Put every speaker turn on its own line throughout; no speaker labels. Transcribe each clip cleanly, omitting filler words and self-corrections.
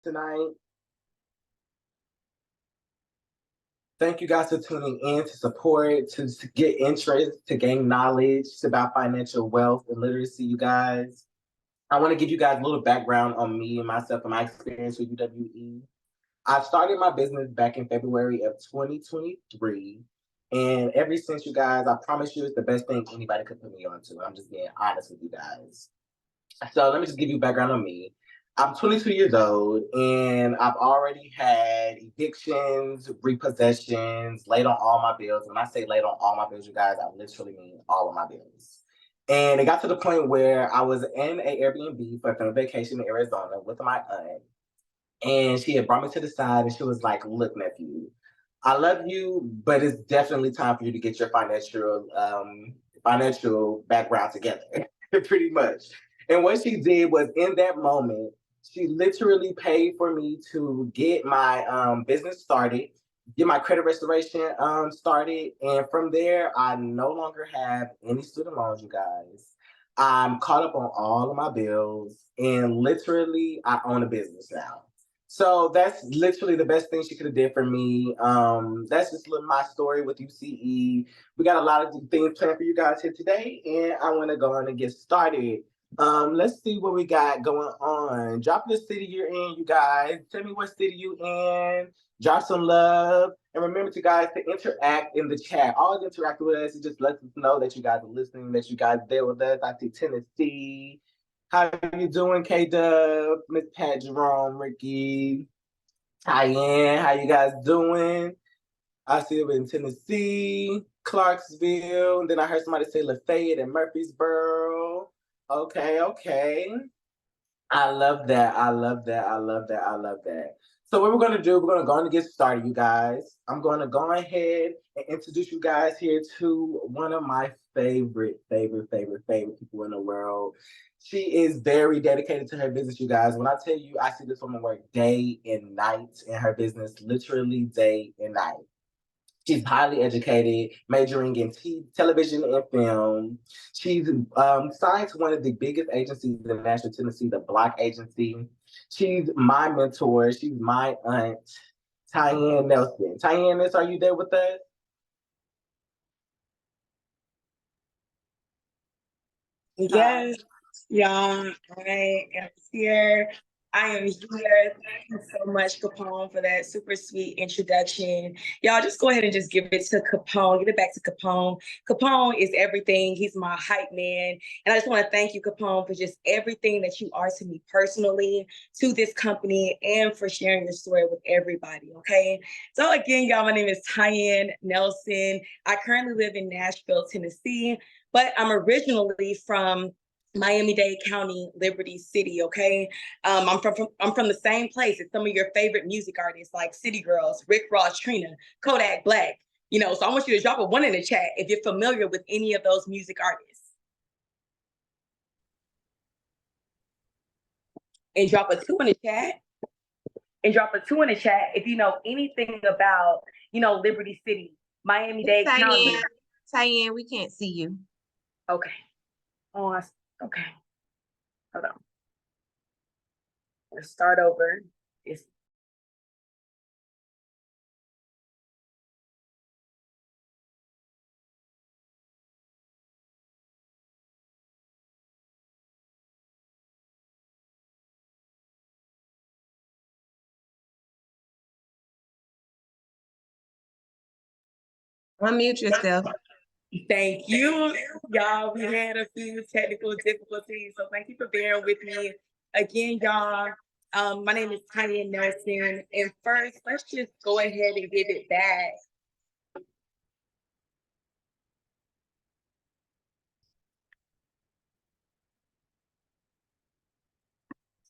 tonight. Thank you guys for tuning in to support, to get interest, to gain knowledge about financial wealth and literacy, you guys. I want to give you guys a little background on me and myself and my experience with UWE. I started my business back in February of 2023. And ever since, you guys, I promise you it's the best thing anybody could put me onto. I'm just being honest with you guys. So let me just give you background on me. I'm 22 years old and I've already had evictions, repossessions, laid on all my bills. When I say laid on all my bills, you guys, I literally mean all of my bills. And it got to the point where I was in an Airbnb for a family vacation in Arizona with my aunt. And she had brought me to the side and she was like, look, nephew, I love you, but it's definitely time for you to get your financial background together, pretty much. And what she did was in that moment, she literally paid for me to get my business started, get my credit restoration started. And from there, I no longer have any student loans, you guys. I'm caught up on all of my bills and literally I own a business now. So that's literally the best thing she could have did for me. That's just my story with UCE. We got a lot of things planned for you guys here today, and I want to go on and get started. Let's see what we got going on. Drop the city you're in, you guys. Tell me what city you in. Drop some love. And remember to guys to interact in the chat. Always interact with us. It just lets us know that you guys are listening, that you guys are there with us. I see Tennessee. How you doing, K-Dub, Miss Pat Jerome, Ricky, Tyann, how you guys doing? I see it in Tennessee, Clarksville, and then I heard somebody say Lafayette and Murfreesboro. Okay. I love that. I love that. I love that. I love that. So what we're going to do, we're going to go on and get started, you guys. I'm going to go ahead and introduce you guys here to one of my favorite people in the world. She is very dedicated to her business, you guys. When I tell you, I see this woman work day and night in her business, literally day and night. She's highly educated, majoring in television and film. She's signed to one of the biggest agencies in Nashville, Tennessee, the Block Agency. She's my mentor. She's my aunt, Tyann Nelson. Tyann, are you there with us?
Yes, y'all, I am here. I am here. Thank you so much, Capone, for that super sweet introduction. Y'all just go ahead and just give it to Capone. Give it back to Capone. Capone is everything. He's my hype man. And I just want to thank you, Capone, for just everything that you are to me personally, to this company, and for sharing your story with everybody, okay? So again, y'all, my name is Tyann Nelson. I currently live in Nashville, Tennessee, but I'm originally from Miami-Dade County, Liberty City, okay? I'm from the same place as some of your favorite music artists like City Girls, Rick Ross, Trina, Kodak Black. So I want you to drop a 1 in the chat if you're familiar with any of those music artists. And drop a 2 in the chat. And drop a 2 in the chat if you know anything about, Liberty City, Miami-Dade County.
Tyann, we can't see you.
Okay. Oh, okay. Hold on. Let's start over.
Unmute yourself.
Thank you. Y'all, we had a few technical difficulties, so thank you for bearing with me. Again, y'all, my name is Tyann Nelson, and first, let's just go ahead and give it back.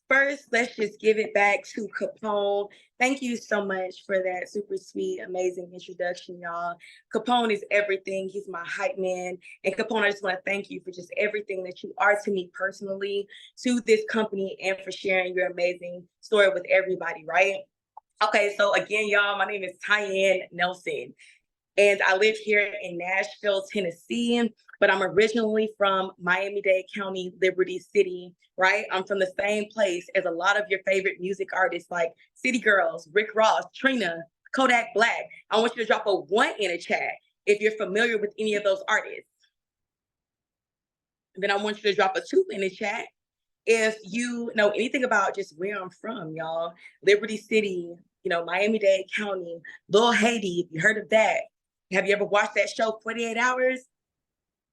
First, let's just give it back to Capone. Thank you so much for that super sweet, amazing introduction, y'all. Capone is everything. He's my hype man. And Capone, I just want to thank you for just everything that you are to me personally, to this company, and for sharing your amazing story with everybody, right? Okay, so again, y'all, my name is Tyann Nelson, and I live here in Nashville, Tennessee. but I'm originally from Miami-Dade County, Liberty City, right? I'm from the same place as a lot of your favorite music artists like City Girls, Rick Ross, Trina, Kodak Black. I want you to drop a 1 in a chat if you're familiar with any of those artists. And then I want you to drop a 2 in the chat if you know anything about just where I'm from, y'all. Liberty City, Miami-Dade County, Little Haiti, if you heard of that. Have you ever watched that show, 48 Hours?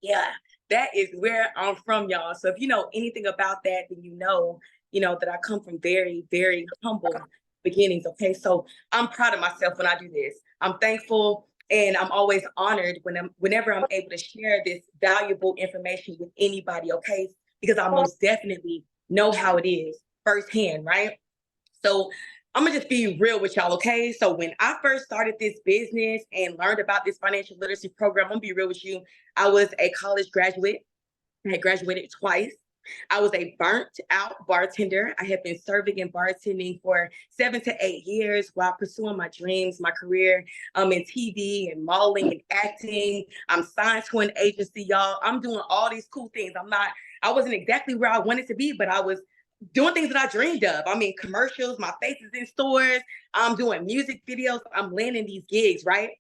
Yeah, that is where I'm from, y'all. So if you know anything about that, then that I come from very, very humble beginnings. Okay, so I'm proud of myself when I do this. I'm thankful and I'm always honored whenever I'm able to share this valuable information with anybody. Okay, because I most definitely know how it is firsthand, right? So I'm gonna just be real with y'all, okay? So when I first started this business and learned about this financial literacy program, I'm gonna be real with you. I was a college graduate. I had graduated twice. I was a burnt out bartender. I had been serving and bartending for 7 to 8 years while pursuing my dreams, my career in TV and modeling and acting. I'm signed to an agency, y'all. I'm doing all these cool things. I wasn't exactly where I wanted to be, but I was doing things that I dreamed of. I mean, commercials, my face is in stores. I'm doing music videos. I'm landing these gigs, right?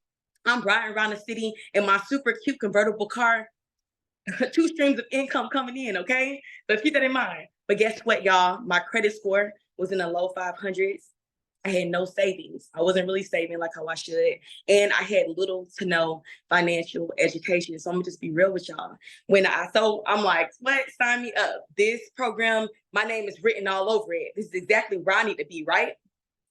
I'm riding around the city in my super cute convertible car. 2 streams of income coming in, okay? So keep that in mind. But guess what, y'all? My credit score was in the low 500s. I had no savings. I wasn't really saving like how I should. And I had little to no financial education. So I'm gonna just be real with y'all. So I'm like, what? Sign me up. This program, my name is written all over it. This is exactly where I need to be, right?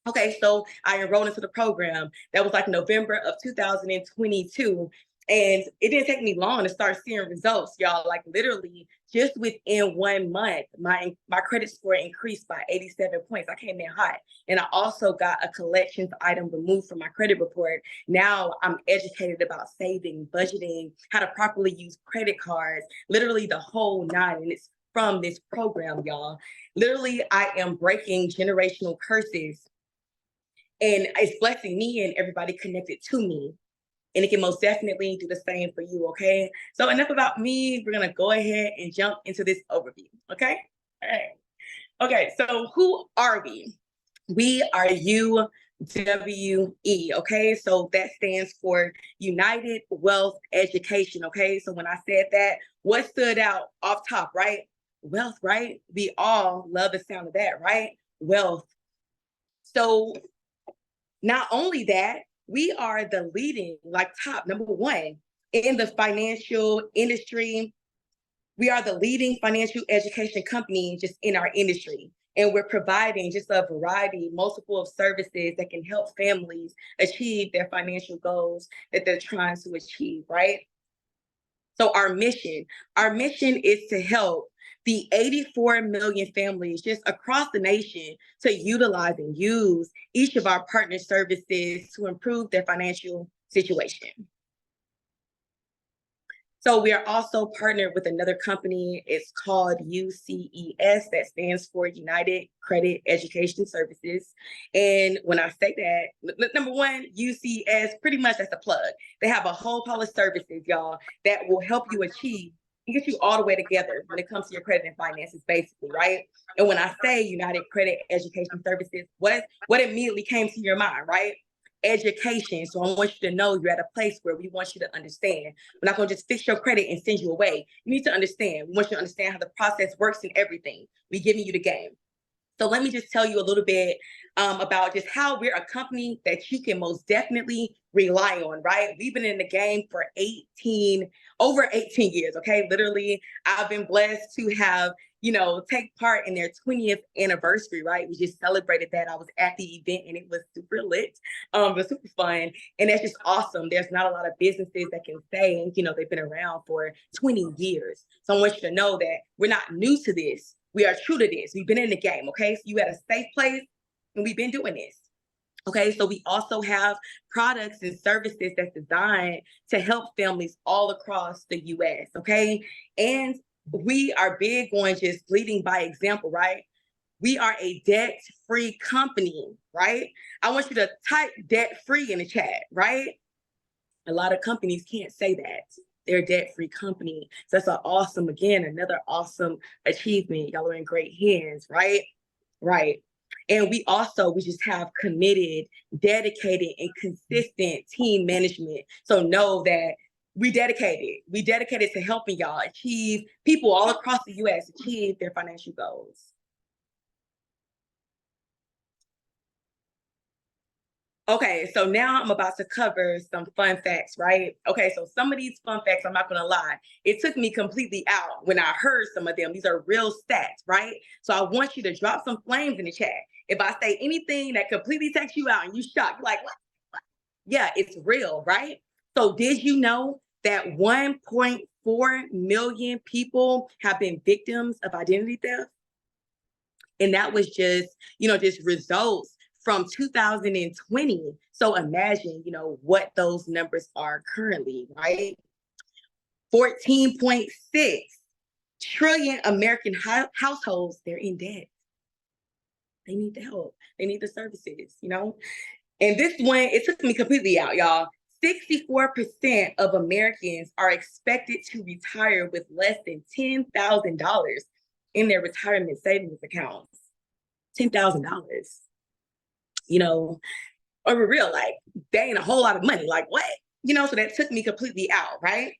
Okay, so I enrolled into the program. That was like November of 2022. And it didn't take me long to start seeing results, y'all. Like literally just within 1 month, my credit score increased by 87 points. I came in hot. And I also got a collections item removed from my credit report. Now I'm educated about saving, budgeting, how to properly use credit cards, literally the whole 9. And it's from this program, y'all. Literally, I am breaking generational curses. And it's blessing me and everybody connected to me. And it can most definitely do the same for you, okay? So enough about me. We're gonna go ahead and jump into this overview, okay? All right. Okay, so who are we? We are UWE, okay? So that stands for United Wealth Education, okay? So when I said that, what stood out off top, right? Wealth, right? We all love the sound of that, right? Wealth. So not only that, we are the leading, like top number 1 in the financial industry. We are the leading financial education company just in our industry. And we're providing just a variety, multiple of services that can help families achieve their financial goals that they're trying to achieve, right? So our mission is to help the 84 million families just across the nation to utilize and use each of our partner services to improve their financial situation. So we are also partnered with another company. It's called UCES, that stands for United Credit Education Services. And when I say that, number 1, UCES, pretty much that's a plug. They have a whole pile of services, y'all, that will help you achieve and get you all the way together when it comes to your credit and finances, basically, right? And when I say United Credit Education Services, what immediately came to your mind, right? Education. So I want you to know you're at a place where we want you to understand. We're not going to just fix your credit and send you away. You need to understand. We want you to understand how the process works and everything. We're giving you the game. So let me just tell you a little bit about just how we're a company that you can most definitely rely on, right? We've been in the game for over 18 years, okay? Literally, I've been blessed to have, take part in their 20th anniversary, right? We just celebrated that. I was at the event and it was super lit, it was super fun. And that's just awesome. There's not a lot of businesses that can say, they've been around for 20 years. So I want you to know that we're not new to this. We are true to this. We've been in the game, okay? So you at a safe place and we've been doing this. Okay, so we also have products and services that's designed to help families all across the US, okay? And we are big on just leading by example, right? We are a debt-free company, right? I want you to type debt-free in the chat, right? A lot of companies can't say that. they're a debt-free company. So that's another awesome achievement. Y'all are in great hands, right? Right. And we just have committed, dedicated, and consistent team management. So know that we dedicated to helping y'all achieve, people all across the US achieve their financial goals. Okay, so now I'm about to cover some fun facts, right? Okay, so some of these fun facts, I'm not gonna lie, it took me completely out when I heard some of them. These are real stats, right? So I want you to drop some flames in the chat. If I say anything that completely takes you out and you shocked, you're like, what? Yeah, it's real, right? So did you know that 1.4 million people have been victims of identity theft? And that was just results from 2020. So imagine, what those numbers are currently, right? 14.6 trillion American households, they're in debt. They need the help. They need the services, And this one, it took me completely out, y'all. 64% of Americans are expected to retire with less than $10,000 in their retirement savings accounts. $10,000. Or we're real, like, that ain't a whole lot of money. Like, what? So that took me completely out, right?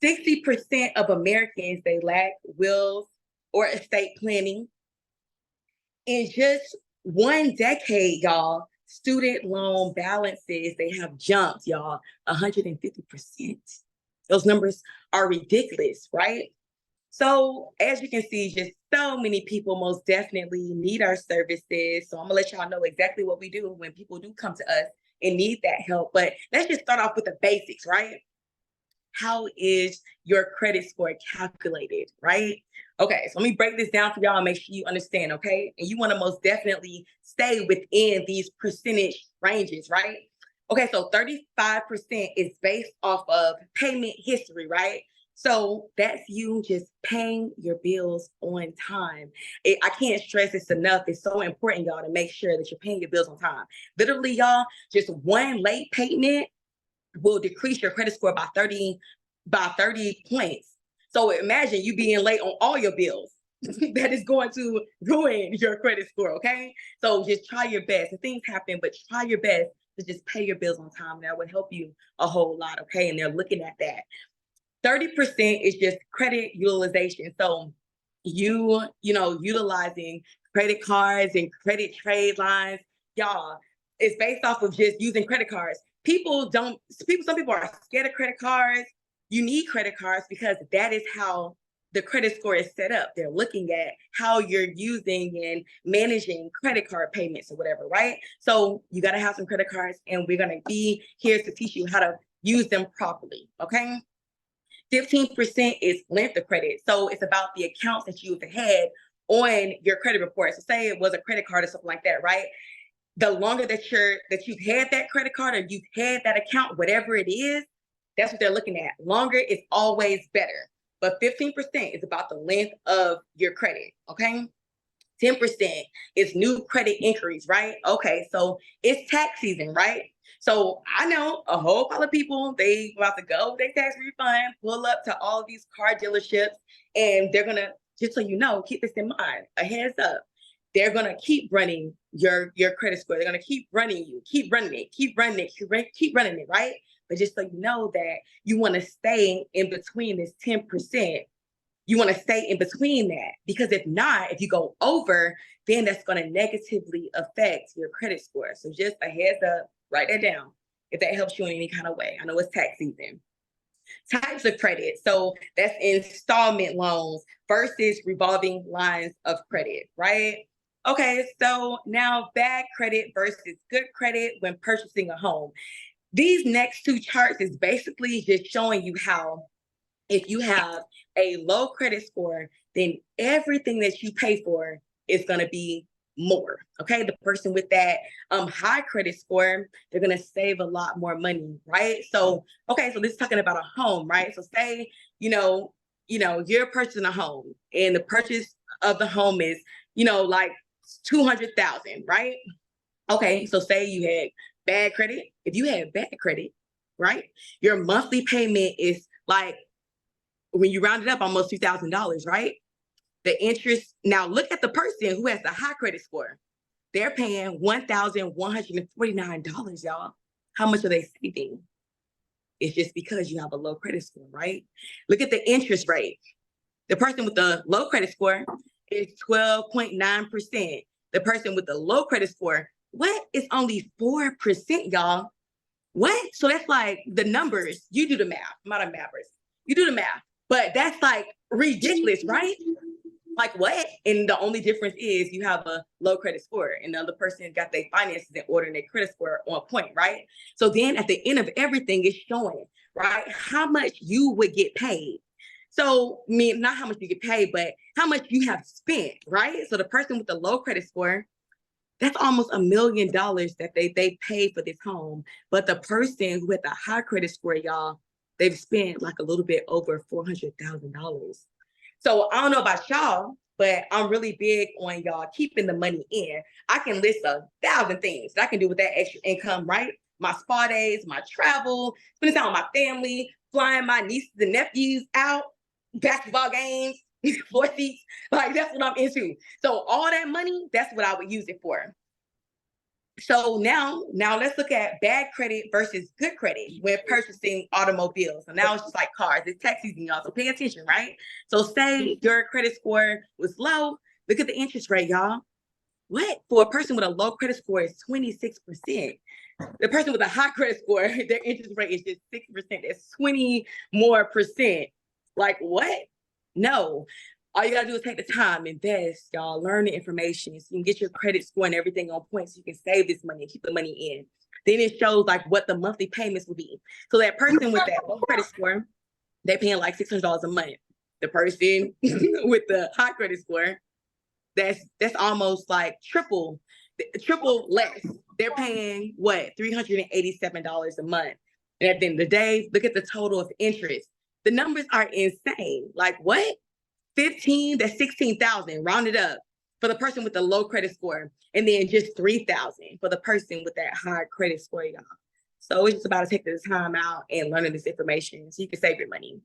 60% of Americans, they lack wills or estate planning. In just one decade, y'all, student loan balances, they have jumped, y'all, 150%. Those numbers are ridiculous, right? So as you can see, just so many people most definitely need our services. So I'm gonna let y'all know exactly what we do when people do come to us and need that help. But let's just start off with the basics, right? How is your credit score calculated, right? Okay, so let me break this down for y'all and make sure you understand, okay? And you wanna most definitely stay within these percentage ranges, right? Okay, so 35% is based off of payment history, right? So that's you just paying your bills on time. I can't stress this enough. It's so important, y'all, to make sure that you're paying your bills on time. Literally, y'all, just one late payment will decrease your credit score by 30 points. So imagine you being late on all your bills. That is going to ruin your credit score, okay? So just try your best. And things happen, but try your best to just pay your bills on time. That would help you a whole lot, okay? And they're looking at that. 30% is just credit utilization. So utilizing credit cards and credit trade lines, y'all, it's based off of just using credit cards. Some people are scared of credit cards. You need credit cards because that is how the credit score is set up. They're looking at how you're using and managing credit card payments or whatever, right? So you got to have some credit cards, and we're going to be here to teach you how to use them properly, okay? 15% is length of credit. So it's about the accounts that you've had on your credit report. So say it was a credit card or something like that, right? The longer that you've had that credit card or you've had that account, whatever it is, that's what they're looking at. Longer is always better. But 15% is about the length of your credit, okay? 10% is new credit inquiries, right? Okay, so it's tax season, right? So I know a whole pile of people, they about to go with their tax refund, pull up to all of these car dealerships, and they're gonna, just so you know, keep this in mind, a heads up, they're gonna keep running your credit score. They're gonna keep running you, keep running it, right? But just so you know that you wanna stay in between this 10%. You want to stay in between that, because if not, if you go over, then that's going to negatively affect your credit score. So just a heads up, write that down if that helps you in any kind of way. I know it's tax season. Types of credit. So that's installment loans versus revolving lines of credit, right? Okay, so now bad credit versus good credit when purchasing a home. These next two charts is basically just showing you how if you have a low credit score, then everything that you pay for is going to be more. Okay, the person with that high credit score, they're going to save a lot more money, right? So, okay, so this is talking about a home, right? So say, you're purchasing a home, and the purchase of the home is, like 200,000, right? Okay, so say you had bad credit. If you had bad credit, right, your monthly payment is like when you round it up, almost $2,000, right? The interest, now look at the person who has the high credit score. They're paying $1,149, y'all. How much are they saving? It's just because you have a low credit score, right? Look at the interest rate. The person with the low credit score is 12.9%. The person with the low credit score, what? It's only 4%, y'all. What? So that's like the numbers. You do the math. I'm not a math person. You do the math. But that's like ridiculous, right? Like what? And the only difference is you have a low credit score and the other person got their finances in order and their credit score on point, right? So then at the end of everything, it's showing, right, how much you would get paid. So, I mean, not how much you get paid, but how much you have spent, right? So the person with the low credit score, that's almost $1 million that they paid for this home. But the person who had the high credit score, y'all, they've spent like a little bit over $400,000. So I don't know about y'all, but I'm really big on y'all keeping the money in. I can list 1,000 things that I can do with that extra income, right? My spa days, my travel, spending time with my family, flying my nieces and nephews out, basketball games, floor seats. Like that's what I'm into. So all that money, that's what I would use it for. So now let's look at bad credit versus good credit when purchasing automobiles. So now it's just like cars. It's tax season, y'all. So pay attention, right? So say your credit score was low. Look at the interest rate, y'all. What? For a person with a low credit score is 26%. The person with a high credit score, their interest rate is just 6%. That's 20 more percent. Like what? No. All you gotta do is take the time, invest, y'all, learn the information so you can get your credit score and everything on point so you can save this money and keep the money in. Then it shows like what the monthly payments will be. So that person with that low credit score, they're paying like $600 a month. The person with the high credit score, that's almost like triple less. They're paying what, $387 a month. And at the end of the day, look at the total of interest. The numbers are insane. Like what? 15, that's 16,000, rounded up for the person with the low credit score, and then just 3,000 for the person with that high credit score, y'all. So it's just about to take the time out and learning this information so you can save your money.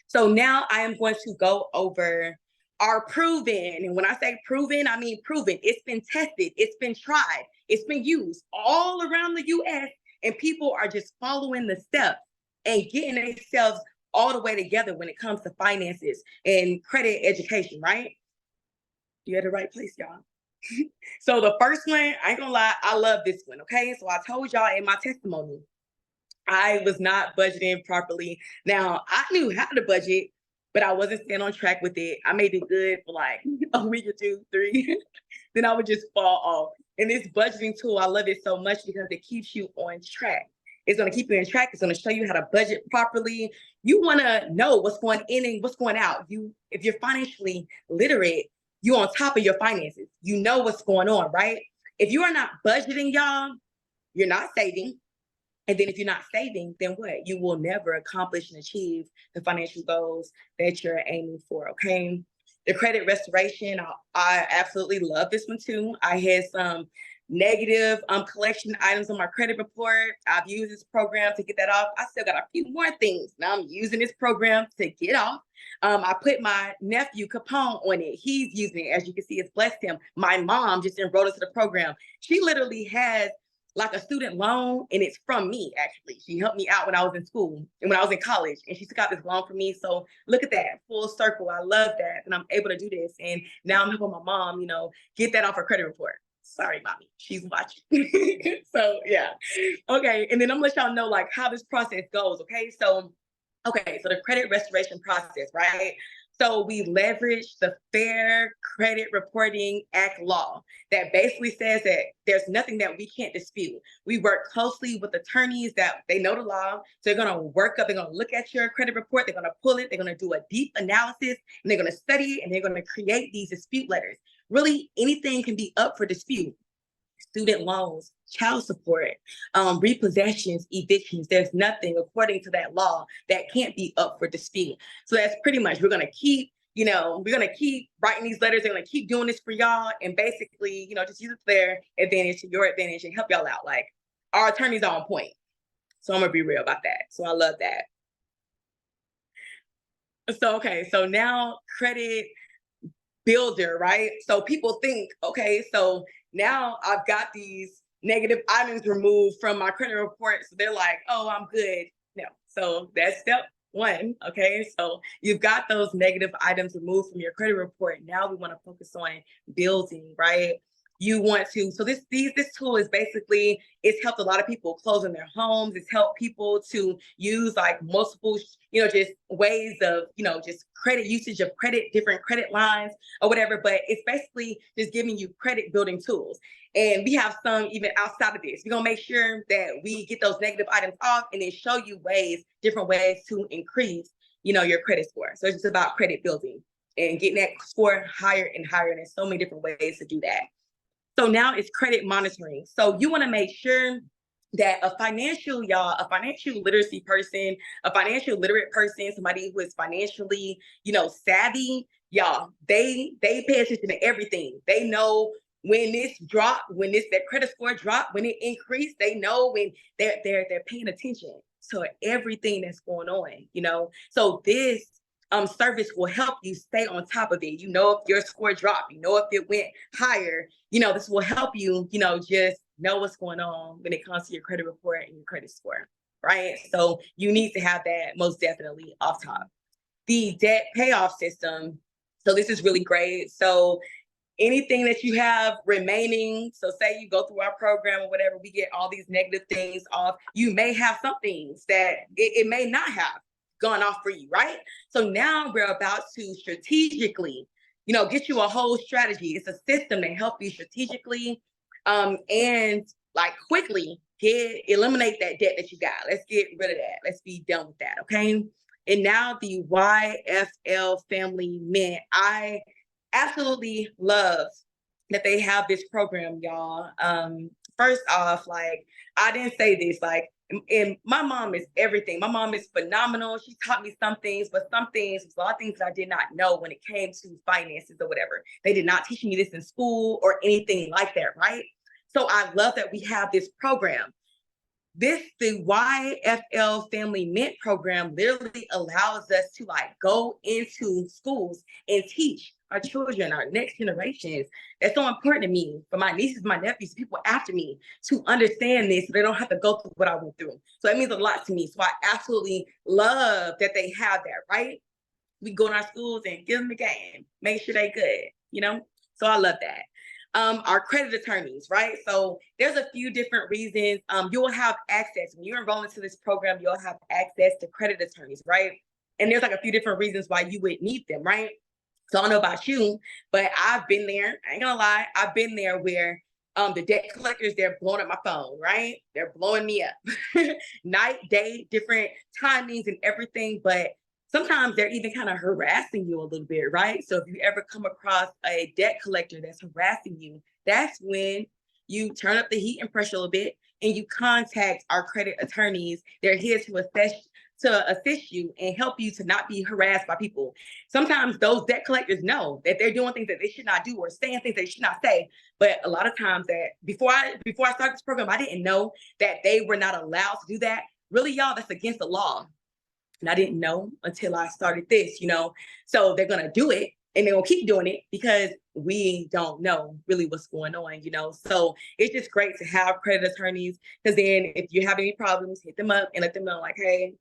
So now I am going to go over our proven, and when I say proven, I mean proven. It's been tested, it's been tried, it's been used all around the US, and people are just following the steps and getting themselves all the way together when it comes to finances and credit education, right? You're at the right place, y'all. So the first one, I ain't gonna lie, I love this one, okay? So I told y'all in my testimony, I was not budgeting properly. Now, I knew how to budget, but I wasn't staying on track with it. I made it good for like a week or two, 3. Then I would just fall off. And this budgeting tool, I love it so much because it keeps you on track. It's going to keep you on track. It's going to show you how to budget properly. You want to know what's going in and what's going out. If you're financially literate, you're on top of your finances. You know what's going on, right? If you are not budgeting, y'all, you're not saving. And then if you're not saving, then what? You will never accomplish and achieve the financial goals that you're aiming for, okay? The credit restoration, I absolutely love this one too. I had some negative collection items on my credit report. I've used this program to get that off. I still got a few more things. Now I'm using this program to get off. I put my nephew Capone on it. He's using it. As you can see, it's blessed him. My mom just enrolled into the program. She literally has like a student loan, and it's from me, actually. She helped me out when I was in school and when I was in college, and she took out this loan for me. So look at that, full circle. I love that, and I'm able to do this. And now I'm helping my mom, get that off her credit report. Sorry, mommy, she's watching. So yeah, okay. And then I'm gonna let y'all know like how this process goes. Okay, so the credit restoration process, right? So we leverage the Fair Credit Reporting Act law that basically says that there's nothing that we can't dispute. We work closely with attorneys that they know the law. So they're going to work up, they're going to look at your credit report, they're going to pull it, they're going to do a deep analysis, and they're going to study it, and they're going to create these dispute letters. Really, anything can be up for dispute. Student loans, child support, repossessions, evictions. There's nothing according to that law that can't be up for dispute. So that's pretty much, we're going to keep writing these letters. They're going to keep doing this for y'all. And basically, just use it to their advantage, to your advantage, and help y'all out. Like, our attorneys are on point. So I'm gonna be real about that. So I love that. So, okay, so now credit builder, right? So people think, okay, so now I've got these negative items removed from my credit report. So they're like, oh, I'm good. No. So that's step one. Okay. So you've got those negative items removed from your credit report. Now we want to focus on building, right? You want to, so this tool is basically, it's helped a lot of people close in their homes. It's helped people to use like multiple, just ways of, just credit usage of credit, different credit lines or whatever, but it's basically just giving you credit building tools. And we have some even outside of this. We're gonna make sure that we get those negative items off and then show you different ways to increase, your credit score. So it's just about credit building and getting that score higher and higher. And there's so many different ways to do that. So now it's credit monitoring. So you want to make sure that a financial literacy person, a financial literate person, somebody who is financially, savvy, they pay attention to everything. They know when this drop, when that credit score drop, when it increased, they know when they're paying attention to everything that's going on, So this service will help you stay on top of it. If your score dropped, if it went higher, this will help you, just know what's going on when it comes to your credit report and your credit score, right? So you need to have that most definitely off top. The debt payoff system. So this is really great. So anything that you have remaining, so say you go through our program or whatever, we get all these negative things off. You may have some things that it may not have gone off for you, right? So now we're about to strategically, get you a whole strategy. It's a system to help you strategically and like quickly eliminate that debt that you got. Let's get rid of that. Let's be done with that, okay? And now the YFL Family Mint. I absolutely love that they have this program, y'all. First off, like, I didn't say this, like, and my mom is everything. My mom is phenomenal. She taught me some things, but a lot of things that I did not know when it came to finances or whatever. They did not teach me this in school or anything like that, right? So I love that we have this program. The YFL Family Mint program literally allows us to like go into schools and teach our children, our next generations. That's so important to me, for my nieces, my nephews, people after me, to understand this so they don't have to go through what I went through. So it means a lot to me. So I absolutely love that they have that, right? We go in our schools and give them the game, make sure they good, So I love that. Our credit attorneys, right? So there's a few different reasons. You will have access when you enroll into this program. You'll have access to credit attorneys, right? And there's like a few different reasons why you would need them, right? So I don't know about you, but I've been there. I ain't gonna lie, I've been there where the debt collectors, they're blowing up my phone, right? They're blowing me up, night, day, different timings and everything, but sometimes they're even kind of harassing you a little bit, right? So if you ever come across a debt collector that's harassing you, that's when you turn up the heat and pressure a little bit and you contact our credit attorneys. They're here to assist you and help you to not be harassed by people. Sometimes those debt collectors know that they're doing things that they should not do or saying things they should not say. But a lot of times that before I started this program, I didn't know that they were not allowed to do that. Really, y'all, that's against the law. And I didn't know until I started this, So they're going to do it and they're going to keep doing it because we don't know really what's going on, So it's just great to have credit attorneys, because then if you have any problems, hit them up and let them know like, hey,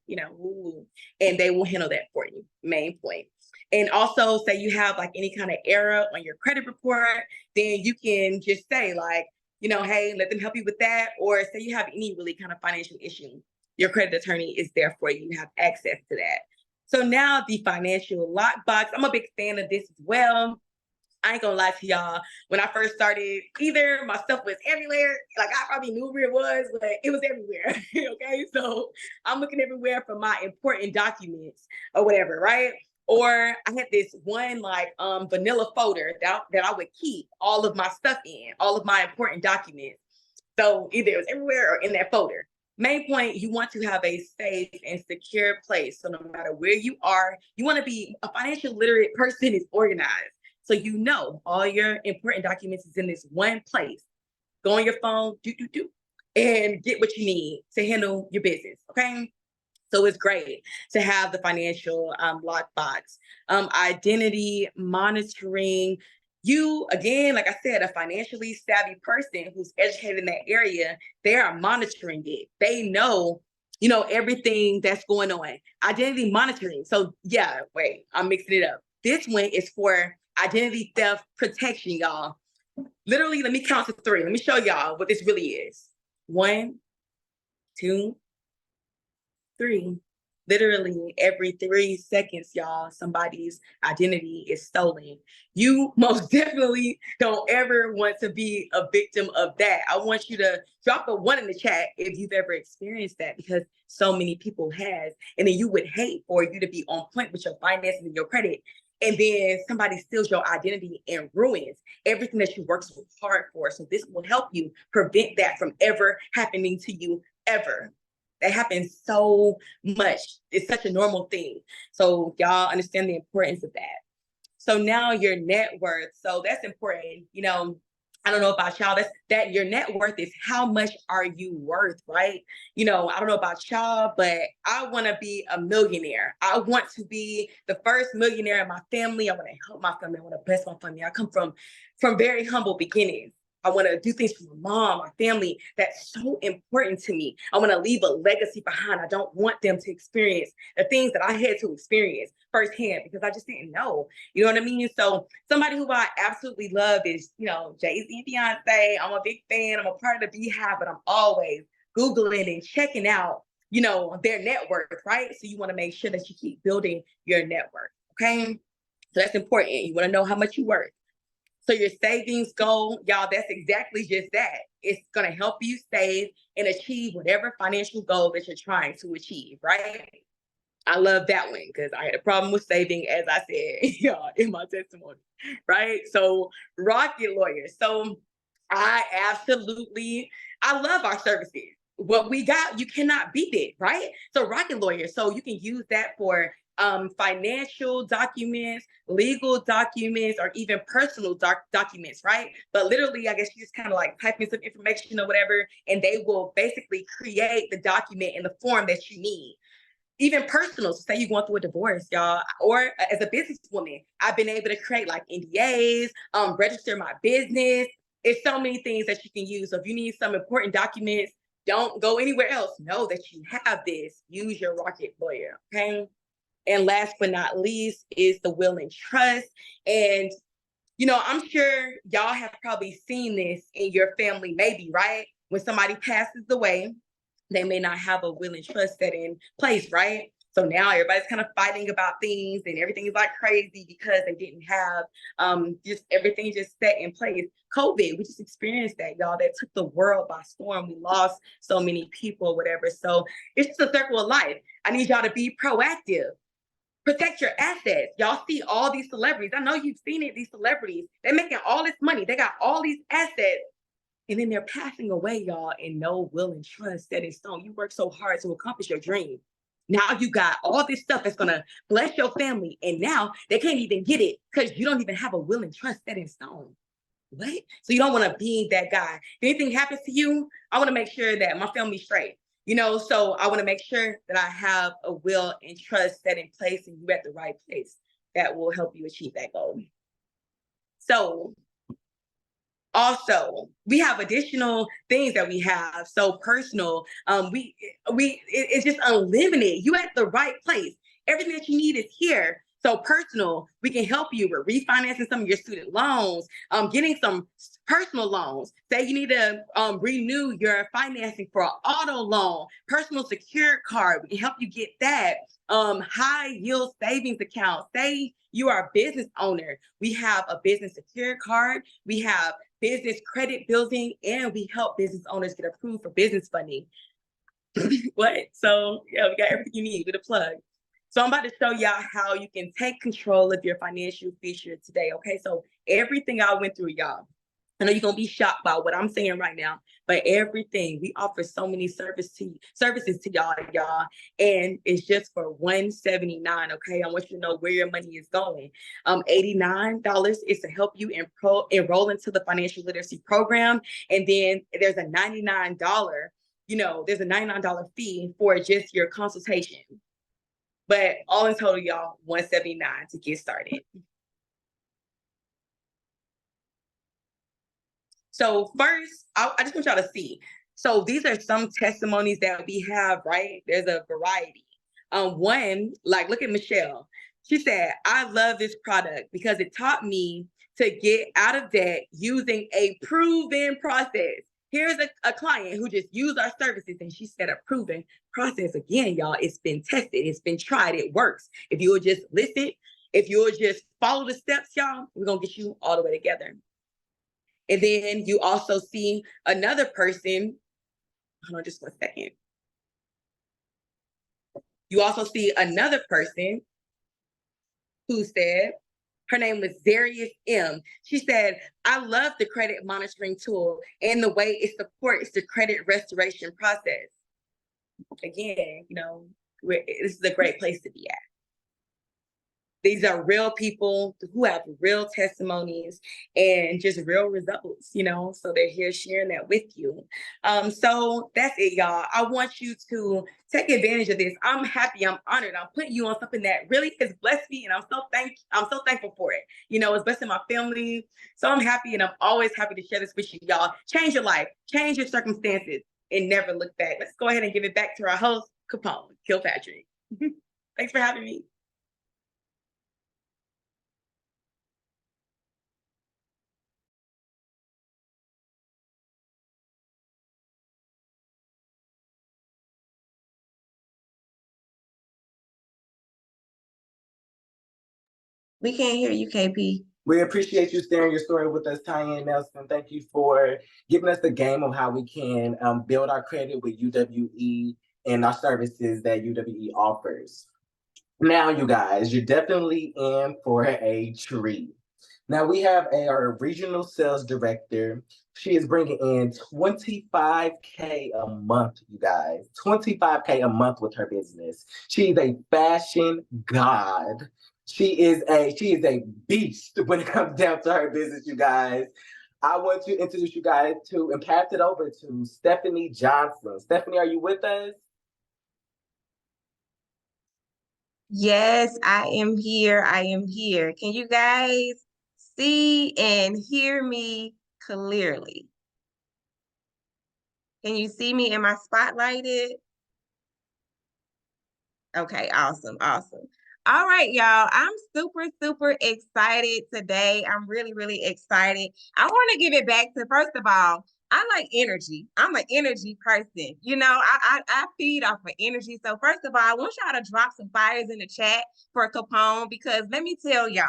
and they will handle that for you. Main point. And also, say you have like any kind of error on your credit report, then you can just say like, hey, let them help you with that. Or say you have any really kind of financial issue, your credit attorney is there for you. You have access to that. So now the financial lockbox. I'm a big fan of this as well. I ain't gonna lie to y'all. When I first started, either my stuff was everywhere, like I probably knew where it was, but it was everywhere. Okay, so I'm looking everywhere for my important documents or whatever, right? Or I had this one like vanilla folder that I would keep all of my stuff in, all of my important documents. So either it was everywhere or in that folder. Main point, you want to have a safe and secure place. So no matter where you are, you want to be a financial literate person is organized. So all your important documents is in this one place. Go on your phone, and get what you need to handle your business. Okay. So it's great to have the financial lockbox, identity monitoring. You, again, like I said, a financially savvy person who's educated in that area, they are monitoring it. They know, everything that's going on. Identity monitoring. So yeah, wait, I'm mixing it up. This one is for identity theft protection, y'all. Literally, let me count to 3. Let me show y'all what this really is. 1, 2, 3. Literally every 3 seconds, y'all, somebody's identity is stolen. You most definitely don't ever want to be a victim of that. I want you to drop a 1 in the chat if you've ever experienced that, because so many people has. And then you would hate for you to be on point with your finances and your credit, and then somebody steals your identity and ruins everything that you worked so hard for. So this will help you prevent that from ever happening to you ever. That happens so much. It's such a normal thing. So y'all understand the importance of that. So now your net worth. So that's important. I don't know about y'all. That your net worth is how much are you worth, right? I don't know about y'all, but I want to be a millionaire. I want to be the first millionaire in my family. I want to help my family. I want to bless my family. I come from very humble beginnings. I want to do things for my mom, my family. That's so important to me. I want to leave a legacy behind. I don't want them to experience the things that I had to experience firsthand because I just didn't know. You know what I mean? So somebody who I absolutely love is, Jay-Z and Beyonce. I'm a big fan. I'm a part of the Beehive, but I'm always Googling and checking out, their net worth, right? So you want to make sure that you keep building your network, okay? So that's important. You want to know how much you're worth. So your savings goal, y'all, that's exactly just that. It's going to help you save and achieve whatever financial goal that you're trying to achieve, right? I love that one because I had a problem with saving, as I said, y'all, in my testimony, right? So Rocket Lawyer. So I love our services. What we got, you cannot beat it, right? So Rocket Lawyer. So you can use that for financial documents, legal documents, or even personal documents, right? But literally, I guess you just kind of like type in some information or whatever, and they will basically create the document in the form that you need. Even personal, so say you're going through a divorce, y'all, or as a businesswoman, I've been able to create like NDAs, register my business. It's so many things that you can use. So if you need some important documents, don't go anywhere else. Know that you have this. Use your Rocket Lawyer, okay? And last but not least is the will and trust. And, I'm sure y'all have probably seen this in your family, maybe, right? When somebody passes away, they may not have a will and trust set in place, right? So now everybody's kind of fighting about things and everything is like crazy because they didn't have just everything just set in place. COVID, we just experienced that, y'all. That took the world by storm. We lost so many people, whatever. So it's just a circle of life. I need y'all to be proactive. Protect your assets. Y'all see all these celebrities. I know you've seen it, these celebrities. They're making all this money. They got all these assets. And then they're passing away, y'all, and no will and trust set in stone. You work so hard to accomplish your dream. Now you got all this stuff that's going to bless your family. And now they can't even get it because you don't even have a will and trust set in stone. What? So you don't want to be that guy. If anything happens to you, I want to make sure that my family's straight. So I want to make sure that I have a will and trust set in place and you're at the right place that will help you achieve that goal. So also, we have additional things that we have. So personal, it's just unlimited. You at the right place. Everything that you need is here. So personal, we can help you with refinancing some of your student loans, getting some personal loans. Say you need to renew your financing for an auto loan, personal secured card. We can help you get that. High yield savings account. Say you are a business owner. We have a business secured card. We have business credit building, and we help business owners get approved for business funding. What? So yeah, we got everything you need with a plug. So I'm about to show y'all how you can take control of your financial future today. Okay, so everything I went through, y'all, I know you're gonna be shocked by what I'm saying right now, but everything we offer so many services to y'all, and it's just for $179. Okay, I want you to know where your money is going. $89 is to help you enroll into the financial literacy program, and then there's a $99. There's a $99 fee for just your consultation. But all in total, y'all, $179 to get started. So first, I just want y'all to see. So these are some testimonies that we have, right? There's a variety. One, like, look at Michelle. She said, I love this product because it taught me to get out of debt using a proven process. Here's a client who just used our services, and she said a proven process. Again, y'all, it's been tested, it's been tried, it works. If you will just listen, if you will just follow the steps, y'all, we're gonna get you all the way together. And then you also see another person. Hold on just one second. You also see another person who said, her name was Darius M. She said, I love the credit monitoring tool and the way it supports the credit restoration process. Again, this is a great place to be at. These are real people who have real testimonies and just real results, so they're here sharing that with you. So that's it, y'all. I want you to take advantage of this. I'm happy, I'm honored. I'm putting you on something that really has blessed me, and I'm so thankful for it. It's blessing my family. So I'm happy, and I'm always happy to share this with you, y'all. Change your life, change your circumstances, and never look back. Let's go ahead and give it back to our host, Capone Kilpatrick. Thanks for having me.
We can't hear you, KP.
We appreciate you sharing your story with us, Tyann Nelson. Thank you for giving us the game of how we can build our credit with UWE and our services that UWE offers. Now, you guys, you're definitely in for a treat. Now, we have our regional sales director. She is bringing in $25K a month, you guys. $25K a month with her business. She's a fashion god. She is a beast when it comes down to her business, you guys. I want to introduce you guys to and pass it over to Stephanie Johnson. Stephanie, are you with us?
Yes, I am here. I am here. Can you guys see and hear me clearly? Can you see me? Am I spotlighted? Okay, awesome, awesome. All right, y'all. I'm super, super excited today. I'm really, really excited. I want to give it back to, first of all, I like energy. I'm an energy person. I feed off of energy. So first of all, I want y'all to drop some fires in the chat for Capone, because let me tell y'all,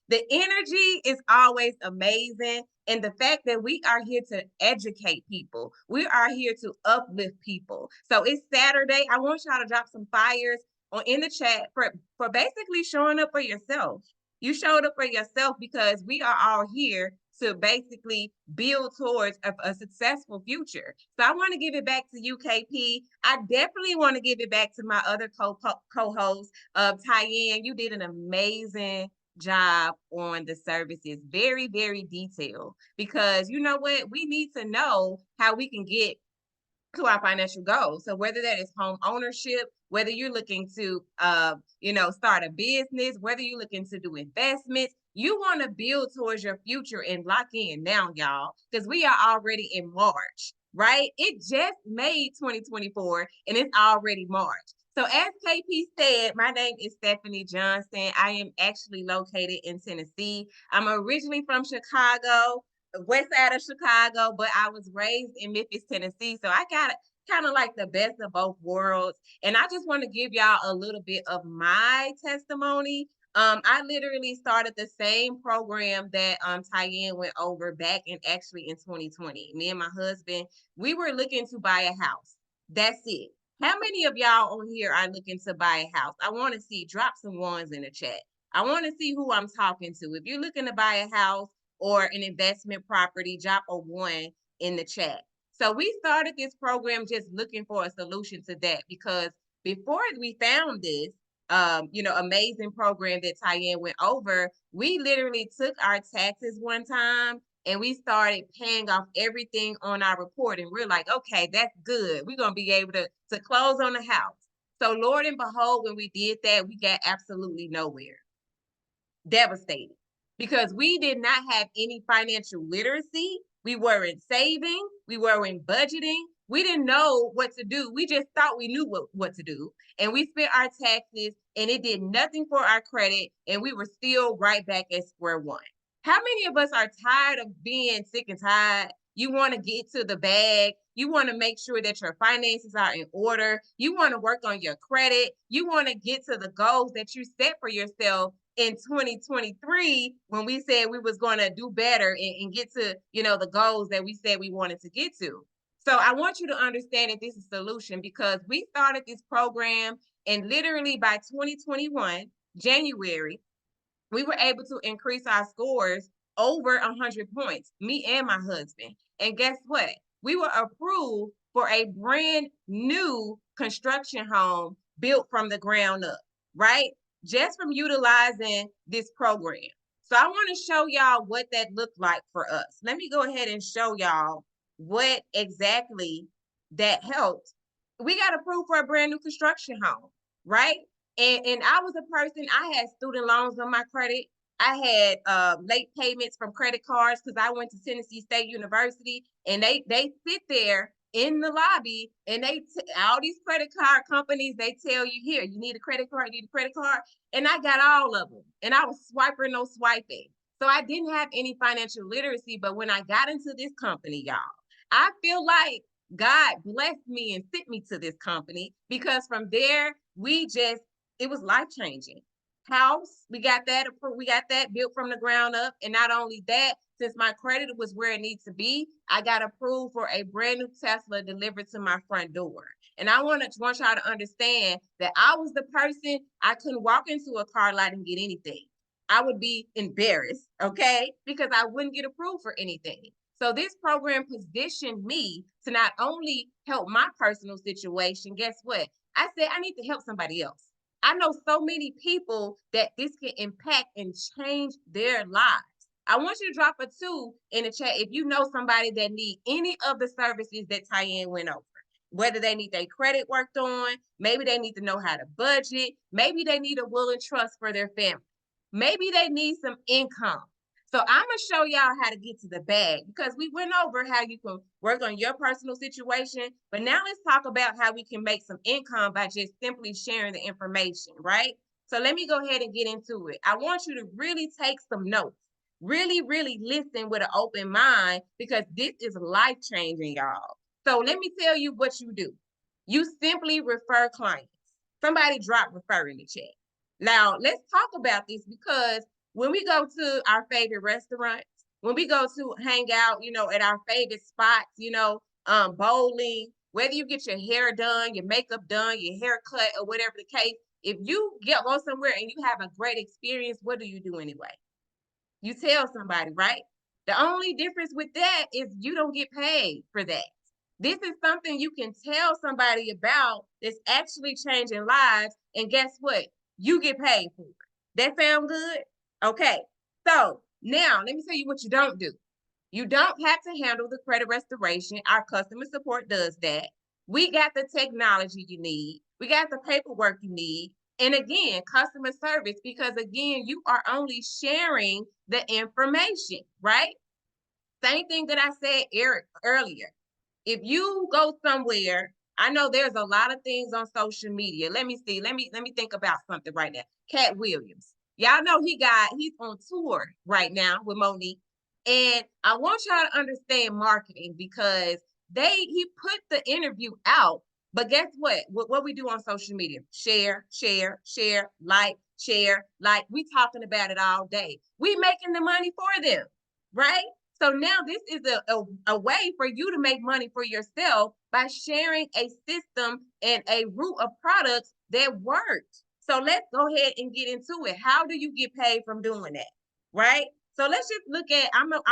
the energy is always amazing. And the fact that we are here to educate people, we are here to uplift people. So it's Saturday. I want y'all to drop some fires in the chat for basically showing up for yourself. You showed up for yourself because we are all here to basically build towards a successful future. So I want to give it back to you, KP. I definitely want to give it back to my other co-host, Tyann. You did an amazing job on the services. Very, very detailed, because you know what? We need to know how we can get to our financial goals. So whether that is home ownership, whether you're looking to, start a business, whether you're looking to do investments, you want to build towards your future and lock in now, y'all, because we are already in March, right? It just made 2024 and it's already March. So as KP said, my name is Stephanie Johnson. I am actually located in Tennessee. I'm originally from Chicago, west side of Chicago, but I was raised in Memphis, Tennessee. So I got kind of like the best of both worlds. And I just want to give y'all a little bit of my testimony. I literally started the same program that Tyann went over back in 2020. Me and my husband, we were looking to buy a house. That's it. How many of y'all on here are looking to buy a house? I want to see, drop some ones in the chat. I want to see who I'm talking to. If you're looking to buy a house, or an investment property, drop a 1 in the chat. So we started this program just looking for a solution to that, because before we found this, amazing program that Tyann went over, we literally took our taxes one time and we started paying off everything on our report. And we're like, okay, that's good. We're going to be able to close on the house. So Lord and behold, when we did that, we got absolutely nowhere. Devastated, because we did not have any financial literacy. We weren't saving. We weren't budgeting. We didn't know what to do. We just thought we knew what to do. And we spent our taxes and it did nothing for our credit. And we were still right back at square one. How many of us are tired of being sick and tired? You want to get to the bag. You want to make sure that your finances are in order. You want to work on your credit. You want to get to the goals that you set for yourself in 2023, when we said we was going to do better and get to, the goals that we said we wanted to get to. So I want you to understand that this is a solution, because we started this program and literally by 2021, January, we were able to increase our scores over 100 points, me and my husband. And guess what? We were approved for a brand new construction home built from the ground up, right? Just from utilizing this program. So I want to show y'all what that looked like for us. Let me go ahead and show y'all what exactly that helped. We got approved for a brand new construction home, right? And I was a person, I had student loans on my credit. I had late payments from credit cards because I went to Tennessee State University, and they sit there in the lobby, and all these credit card companies, they tell you, here, you need a credit card, you need a credit card. And I got all of them, and I was swiping, no swiping. So I didn't have any financial literacy, but when I got into this company, y'all, I feel like God blessed me and sent me to this company, because from there, it was life-changing. House, we got that approved, we got that built from the ground up. And not only that, since my credit was where it needs to be, I got approved for a brand new Tesla delivered to my front door. And I want y'all to understand that I was the person, I couldn't walk into a car lot and get anything. I would be embarrassed, okay? Because I wouldn't get approved for anything. So this program positioned me to not only help my personal situation, guess what? I said, I need to help somebody else. I know so many people that this can impact and change their lives. I want you to drop a 2 in the chat if you know somebody that need any of the services that Tyann went over. Whether they need their credit worked on, maybe they need to know how to budget, maybe they need a will and trust for their family, maybe they need some income. So I'm going to show y'all how to get to the bag, because we went over how you can work on your personal situation. But now let's talk about how we can make some income by just simply sharing the information, right? So let me go ahead and get into it. I want you to really take some notes. Really, really listen with an open mind, because this is life-changing, y'all. So let me tell you what you do. You simply refer clients. Somebody drop refer in the chat. Now, let's talk about this, because when we go to our favorite restaurants, when we go to hang out, at our favorite spots, bowling, whether you get your hair done, your makeup done, your hair cut, or whatever the case, if you go somewhere and you have a great experience, what do you do anyway? You tell somebody, right? The only difference with that is you don't get paid for that. This is something you can tell somebody about that's actually changing lives. And guess what? You get paid for it. That sound good? Okay. So now let me tell you what you don't do. You don't have to handle the credit restoration. Our customer support does that. We got the technology you need. We got the paperwork you need. And again, customer service, because again, you are only sharing the information, right? Same thing that I said earlier. If you go somewhere, I know there's a lot of things on social media. Let me see. Let me think about something right now. Cat Williams. Y'all know he's on tour right now with Monique. And I want y'all to understand marketing, because he put the interview out. But guess what? What we do on social media? Share, like, share, like. We talking about it all day. We making the money for them, right? So now this is a way for you to make money for yourself by sharing a system and a route of products that works. So let's go ahead and get into it. How do you get paid from doing that, right? So let's just look at, I'm gonna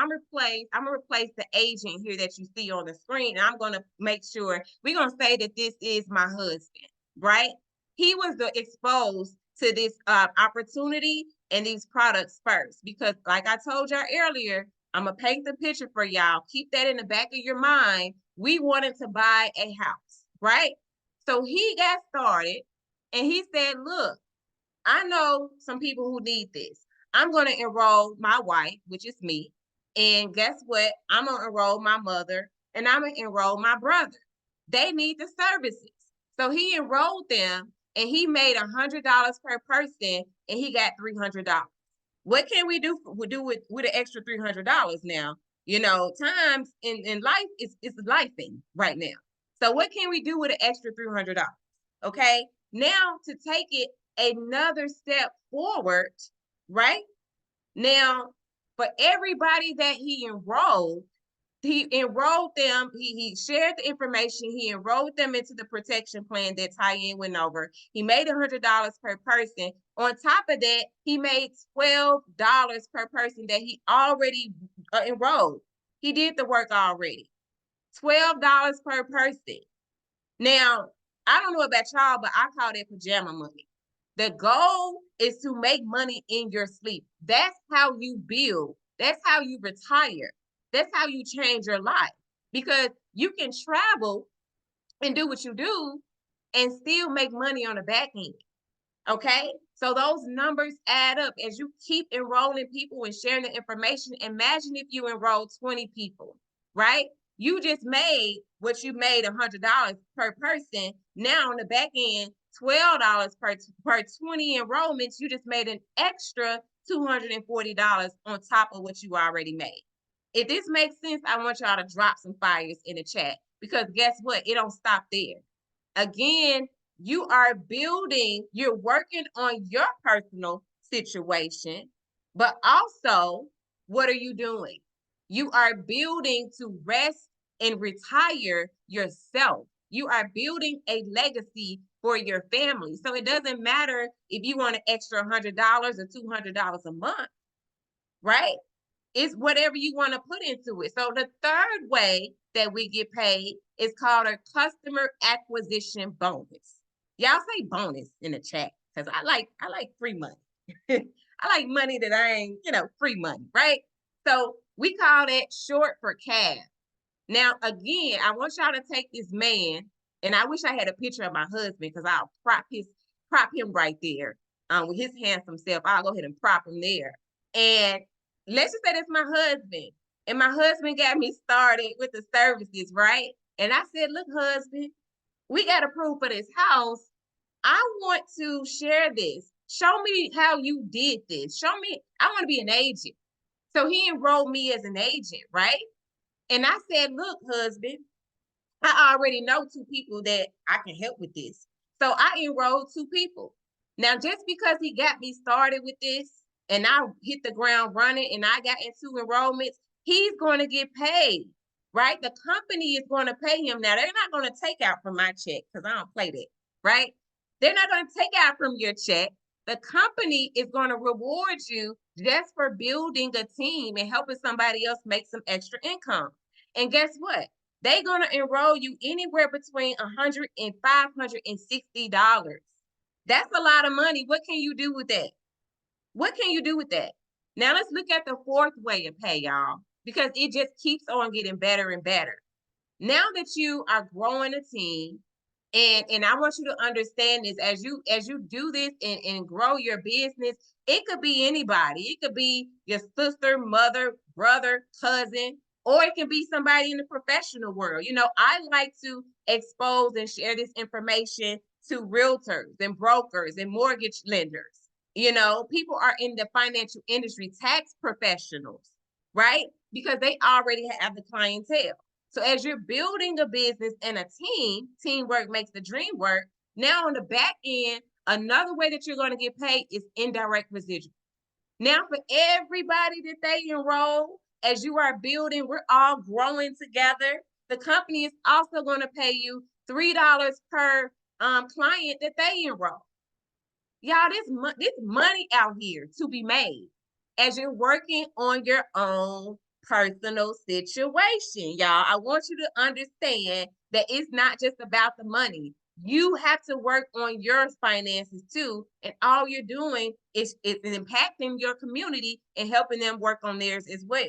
replace the agent here that you see on the screen. And I'm gonna make sure we're gonna say that this is my husband, right? He was exposed to this opportunity and these products first, because like I told y'all earlier, I'm gonna paint the picture for y'all. Keep that in the back of your mind. We wanted to buy a house, right? So he got started and he said, look, I know some people who need this. I'm going to enroll my wife, which is me. And guess what? I'm going to enroll my mother and I'm going to enroll my brother. They need the services. So he enrolled them and he made $100 per person and he got $300. What can we do with an extra $300 now? You know, times in life is life thing right now. So what can we do with an extra $300? Okay. Now to take it another step forward, right? Now, for everybody that he enrolled them, he shared the information, he enrolled them into the protection plan that Tyann went over. He made $100 per person. On top of that, he made $12 per person that he already enrolled. He did the work already. $12 per person. Now, I don't know about y'all, but I call that pajama money. The goal is to make money in your sleep. That's how you build. That's how you retire. That's how you change your life. Because you can travel and do what you do and still make money on the back end. Okay. So those numbers add up as you keep enrolling people and sharing the information. Imagine if you enroll 20 people, right? You just made what you made $100 per person. Now on the back end, $12 per 20 enrollments, you just made an extra $240 on top of what you already made. If this makes sense, I want y'all to drop some fires in the chat, because guess what? It don't stop there. Again, you are building, you're working on your personal situation, but also, what are you doing? You are building to rest and retire yourself. You are building a legacy for your family. So it doesn't matter if you want an extra $100 or $200 a month, right? It's whatever you want to put into it. So the third way that we get paid is called a customer acquisition bonus. Y'all say bonus in the chat, because I like free money. I like money that I ain't, free money, right? So we call that short for cash. Now, again, I want y'all to take this man, and I wish I had a picture of my husband, because I'll prop him right there with his handsome self. I'll go ahead and prop him there. And let's just say that's my husband. And my husband got me started with the services, right? And I said, look, husband, we got approved for this house. I want to share this. Show me how you did this. Show me, I want to be an agent. So he enrolled me as an agent, right? And I said, look, husband, I already know 2 people that I can help with this. So I enrolled 2 people. Now, just because he got me started with this and I hit the ground running and I got into enrollments, he's going to get paid, right? The company is going to pay him. Now, they're not going to take out from my check, because I don't play that, right? They're not going to take out from your check. The company is going to reward you just for building a team and helping somebody else make some extra income. And guess what? They're going to enroll you anywhere between $100 and $560. That's a lot of money. What can you do with that? What can you do with that? Now let's look at the fourth way of pay, y'all, because it just keeps on getting better and better. Now that you are growing a team, and I want you to understand this, as you do this and grow your business, it could be anybody. It could be your sister, mother, brother, cousin, or it can be somebody in the professional world. I like to expose and share this information to realtors and brokers and mortgage lenders. People are in the financial industry, tax professionals, right? Because they already have the clientele. So as you're building a business and a team, teamwork makes the dream work. Now on the back end, another way that you're going to get paid is indirect residual. Now for everybody that they enroll, as you are building, we're all growing together. The company is also going to pay you $3 per client that they enroll. Y'all, this money out here to be made. as you're working on your own personal situation, y'all. I want you to understand that it's not just about the money. You have to work on your finances too. And all you're doing is impacting your community and helping them work on theirs as well.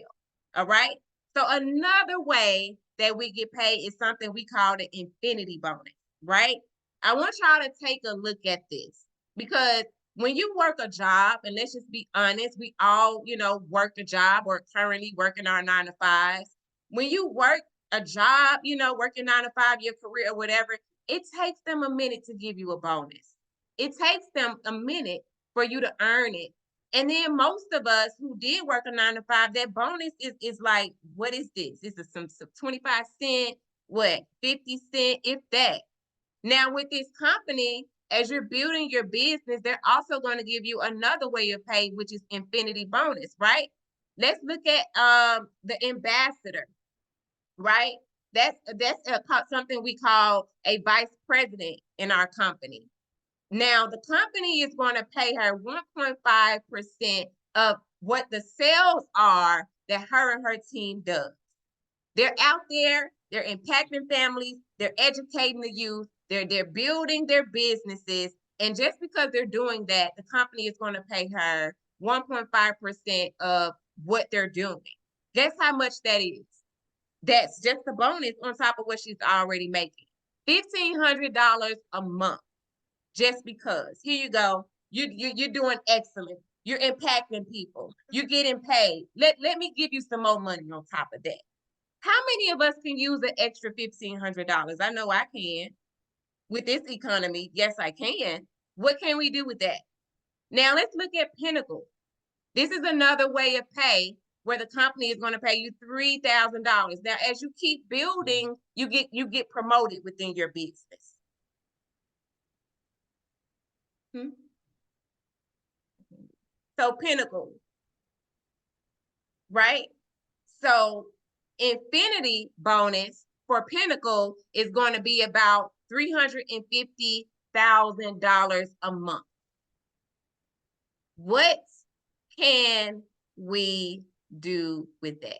All right. So another way that we get paid is something we call the infinity bonus, right? I want y'all to take a look at this because when you work a job, and let's just be honest, we all, work a job or currently working our 9 to 5s. When you work a job, working 9 to 5, your career or whatever, it takes them a minute to give you a bonus. It takes them a minute for you to earn it. And then most of us who did work a 9 to 5, that bonus is like, what is this? This is some 25 cent, what, 50 cent, if that. Now with this company, as you're building your business, they're also going to give you another way of pay, which is infinity bonus, right? Let's look at the ambassador, right? That's something we call a vice president in our company. Now, the company is going to pay her 1.5% of what the sales are that her and her team does. They're out there, they're impacting families, they're educating the youth, they're building their businesses. And just because they're doing that, the company is going to pay her 1.5% of what they're doing. Guess how much that is? That's just a bonus on top of what she's already making. $1,500 a month, just because. Here you go. You're doing excellent. You're impacting people. You're getting paid. Let me give you some more money on top of that. How many of us can use an extra $1,500? I know I can. With this economy, yes, I can. What can we do with that? Now let's look at Pinnacle. This is another way of pay where the company is going to pay you $3,000. Now, as you keep building, you get promoted within your business. So Pinnacle, right? So infinity bonus for Pinnacle is going to be about $350,000 a month. What can we do with that?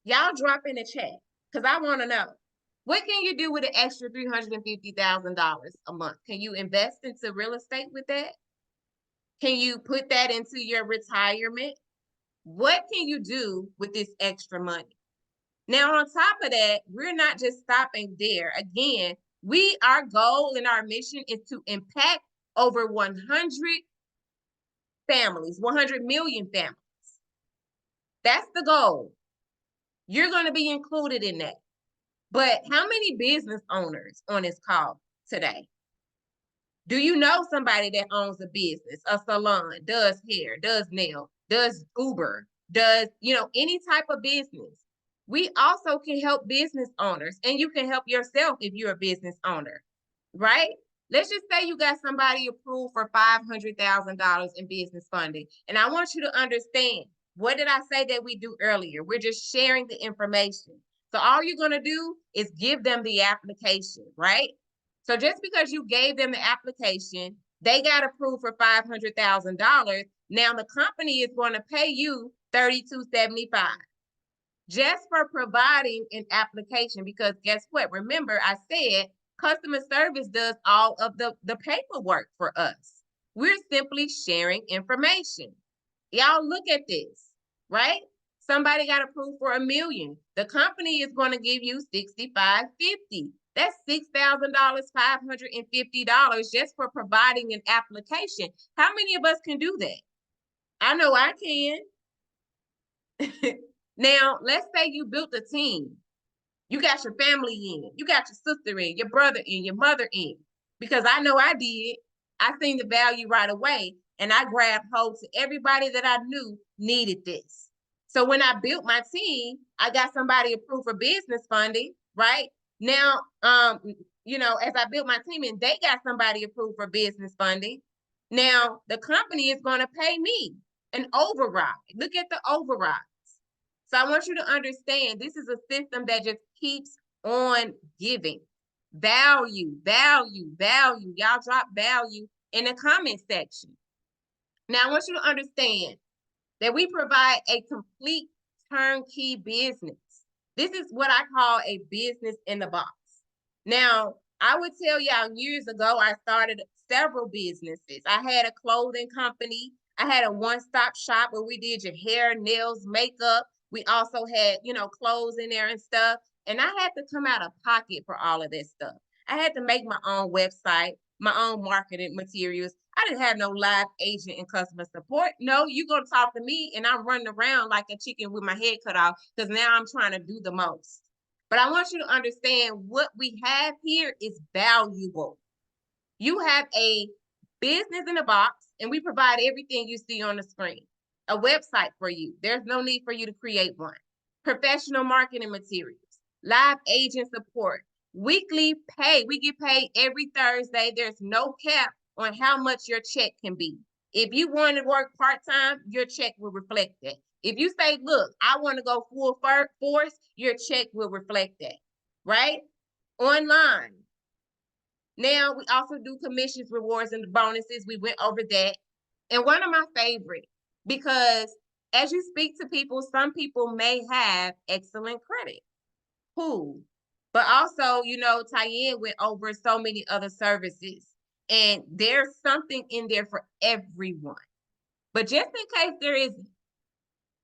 Y'all drop in the chat because I want to know. What can you do with an extra $350,000 a month? Can you invest into real estate with that? Can you put that into your retirement? What can you do with this extra money? Now, on top of that, we're not just stopping there. Again, our goal and our mission is to impact over 100 families, 100 million families. That's the goal. You're going to be included in that. But how many business owners on this call today? Do you know somebody that owns a business, a salon, does hair, does nail, does Uber, does, any type of business? We also can help business owners, and you can help yourself if you're a business owner, right? Let's just say you got somebody approved for $500,000 in business funding. And I want you to understand, what did I say that we do earlier? We're just sharing the information. So all you're going to do is give them the application, right? So just because you gave them the application, they got approved for $500,000. Now the company is going to pay you $3,275 just for providing an application. Because guess what? Remember, I said customer service does all of the paperwork for us. We're simply sharing information. Y'all look at this, right? Somebody got approved for $1 million. The company is going to give you $6,550. That's $6,000, $550 just for providing an application. How many of us can do that? I know I can. Now, let's say you built a team. You got your family in, you got your sister in, your brother in, your mother in, because I know I did. I seen the value right away, and I grabbed hold to everybody that I knew needed this. So when I built my team, I got somebody approved for business funding, right? Now, as I built my team and they got somebody approved for business funding, now the company is going to pay me an override. Look at the override. So I want you to understand, this is a system that just keeps on giving. Value, value, value. Y'all drop value in the comment section. Now, I want you to understand that we provide a complete turnkey business. This is what I call a business in the box. Now, I would tell y'all years ago, I started several businesses. I had a clothing company. I had a one-stop shop where we did your hair, nails, makeup. We also had, clothes in there and stuff. And I had to come out of pocket for all of this stuff. I had to make my own website, my own marketing materials. I didn't have no live agent and customer support. No, you gonna talk to me and I'm running around like a chicken with my head cut off because now I'm trying to do the most. But I want you to understand what we have here is valuable. You have a business in a box and we provide everything you see on the screen. A website for you. There's no need for you to create one. Professional marketing materials, live agent support, weekly pay. We get paid every Thursday. There's no cap on how much your check can be. If you want to work part-time, your check will reflect that. If you say, look, I want to go full force, your check will reflect that, right? Online. Now, we also do commissions, rewards, and bonuses. We went over that. And one of my favorite, because as you speak to people, some people may have excellent credit. Cool. But also, Tyann went over so many other services. And there's something in there for everyone. But just in case there isn't,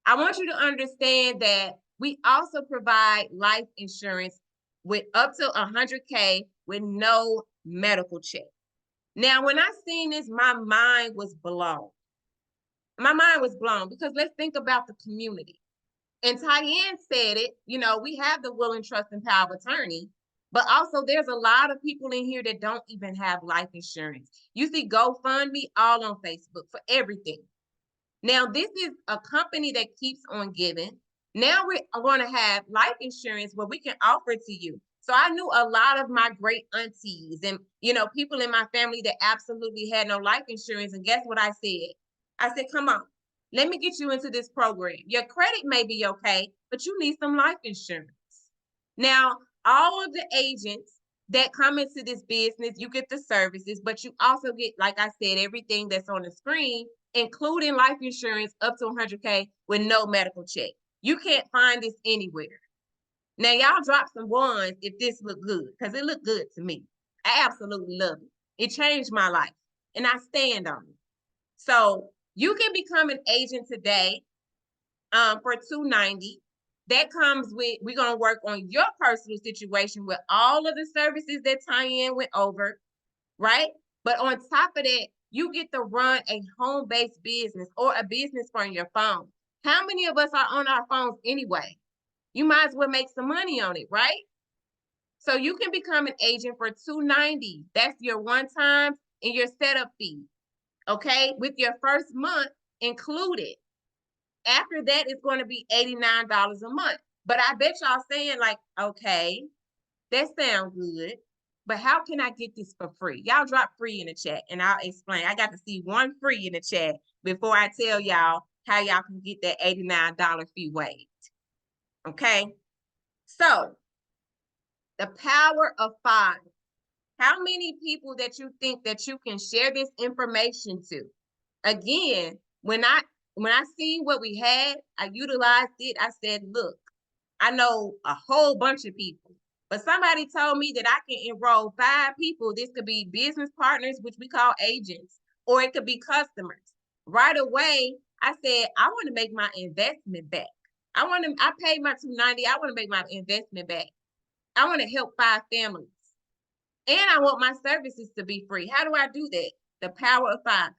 I want you to understand that we also provide life insurance with up to 100K with no medical check. Now, when I seen this, my mind was blown. My mind was blown because let's think about the community. And Tyann said it, we have the will and trust and power of attorney, but also there's a lot of people in here that don't even have life insurance. You see GoFundMe all on Facebook for everything. Now, this is a company that keeps on giving. Now we're going to have life insurance where we can offer to you. So I knew a lot of my great aunties and, people in my family that absolutely had no life insurance. And guess what I said? I said, come on, let me get you into this program. Your credit may be okay, but you need some life insurance. Now, all of the agents that come into this business, you get the services, but you also get, like I said, everything that's on the screen, including life insurance up to 100K with no medical check. You can't find this anywhere. Now, y'all drop some ones if this look good, because it looked good to me. I absolutely love it. It changed my life, and I stand on it. So you can become an agent today for $290. That comes with, we're going to work on your personal situation with all of the services that Tyann went over, right? But on top of that, you get to run a home-based business or a business from your phone. How many of us are on our phones anyway? You might as well make some money on it, right? So you can become an agent for $290. That's your one time and your setup fee, okay? With your first month included. After that, it's going to be $89 a month. But I bet y'all saying like, okay, that sounds good, but how can I get this for free? Y'all drop free in the chat and I'll explain. I got to see one free in the chat before I tell y'all how y'all can get that $89 fee waived. Okay, so the power of 5. How many people that you think that you can share this information to? Again, when I seen what we had, I utilized it. I said, look, I know a whole bunch of people, but somebody told me that I can enroll 5 people. This could be business partners, which we call agents, or it could be customers. Right away, I said, I want to make my investment back. I paid my $290. I want to make my investment back. I want to help 5 families. And I want my services to be free. How do I do that? The power of 5.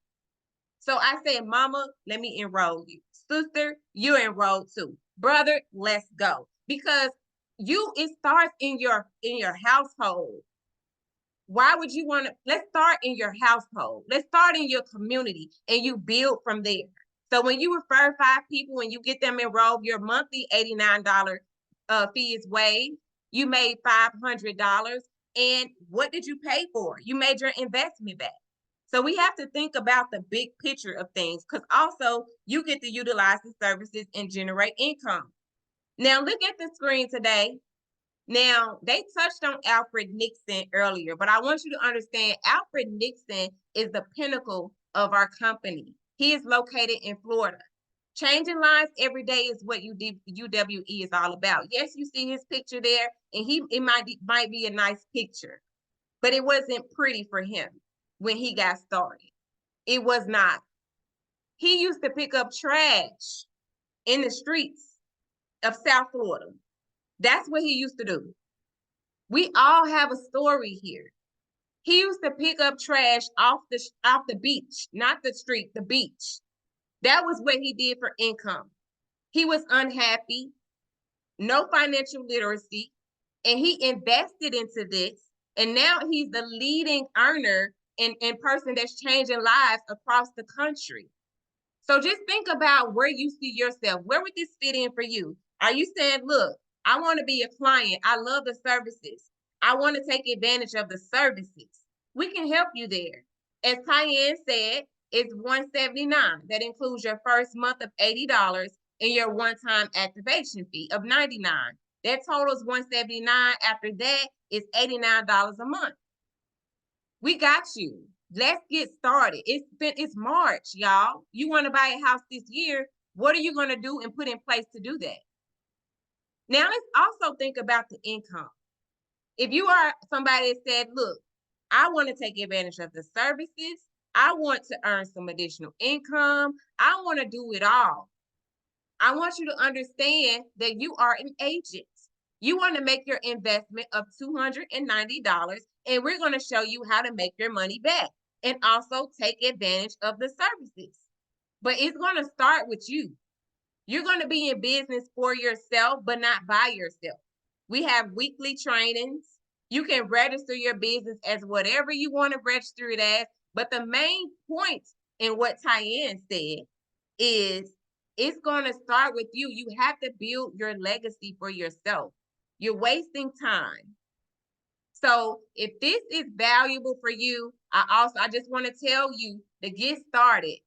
So I said, Mama, let me enroll you. Sister, you enrolled too. Brother, let's go. Because it starts in your household. Why would you want to? Let's start in your household. Let's start in your community and you build from there. So when you refer 5 people and you get them enrolled, your monthly $89 fee is waived. You made $500. And what did you pay for? You made your investment back. So we have to think about the big picture of things because also you get to utilize the services and generate income. Now look at the screen today. Now they touched on Alfred Nixon earlier, but I want you to understand Alfred Nixon is the pinnacle of our company. He is located in Florida. Changing lives every day is what UWE is all about. Yes, you see his picture there, and it might be a nice picture, but it wasn't pretty for him when he got started. It was not. He used to pick up trash in the streets of South Florida. That's what he used to do. We all have a story here. He used to pick up trash off the beach, not the street, the beach. That was what he did for income. He was unhappy, no financial literacy, and he invested into this. And now he's the leading earner and person that's changing lives across the country. So just think about where you see yourself. Where would this fit in for you? Are you saying, look, I want to be a client. I love the services. I want to take advantage of the services. We can help you there. As Tyann said, it's $179. That includes your first month of $80 and your one-time activation fee of $99. That totals $179. After that, it's $89 a month. We got you. Let's get started. It's March, y'all. You want to buy a house this year. What are you going to do and put in place to do that? Now, let's also think about the income. If you are somebody that said, look, I want to take advantage of the services. I want to earn some additional income. I want to do it all. I want you to understand that you are an agent. You want to make your investment of $290, and we're going to show you how to make your money back and also take advantage of the services. But it's going to start with you. You're going to be in business for yourself, but not by yourself. We have weekly trainings. You can register your business as whatever you want to register it as. But the main point in what Tyann said is it's going to start with you. You have to build your legacy for yourself. You're wasting time. So if this is valuable for you, I just want to tell you to get started.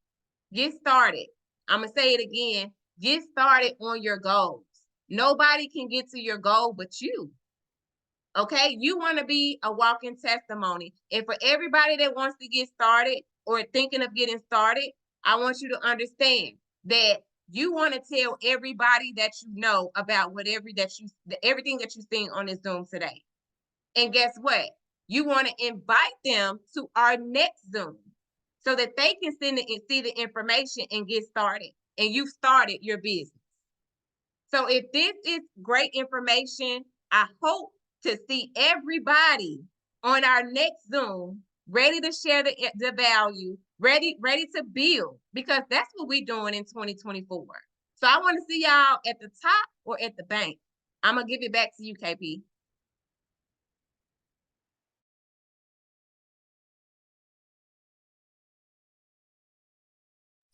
Get started. I'm going to say it again. Get started on your goals. Nobody can get to your goal but you. Okay? You want to be a walking testimony. And for everybody that wants to get started or thinking of getting started, I want you to understand that you want to tell everybody that you know about everything that you've seen on this Zoom today. And guess what? You want to invite them to our next Zoom so that they can see the information and get started. And you've started your business. So if this is great information, I hope to see everybody on our next Zoom ready to share the value, ready to build, because that's what we're doing in 2024. So I want to see y'all at the top or at the bank. I'm going to give it back to you, KP.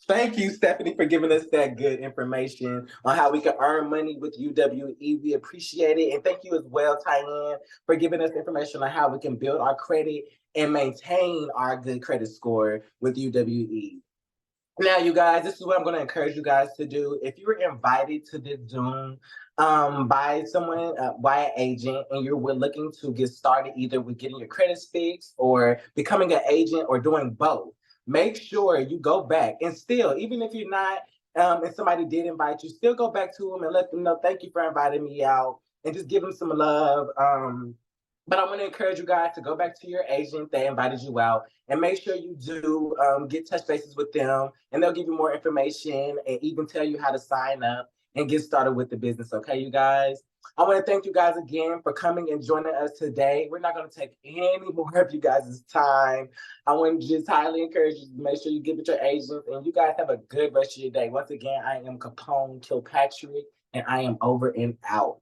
Thank you, Stephanie, for giving us that good information on how we can earn money with UWE. We appreciate it. And thank you as well, Tyann, for giving us information on how we can build our credit and maintain our good credit score with UWE. Now, you guys, this is what I'm going to encourage you guys to do. If you were invited to this Zoom by someone, by an agent, and you're looking to get started either with getting your credits fixed or becoming an agent or doing both, make sure you go back and still, even if you're not, and somebody did invite you, still go back to them and let them know, thank you for inviting me out, and just give them some love. But I want to encourage you guys to go back to your agent that invited you out and make sure you do get touch bases with them, and they'll give you more information and even tell you how to sign up and get started with the business. Okay, you guys? I want to thank you guys again for coming and joining us today. We're not going to take any more of you guys' time. I want to just highly encourage you to make sure you get with your agents, and you guys have a good rest of your day. Once again, I am Capone Kilpatrick, and I am over and out.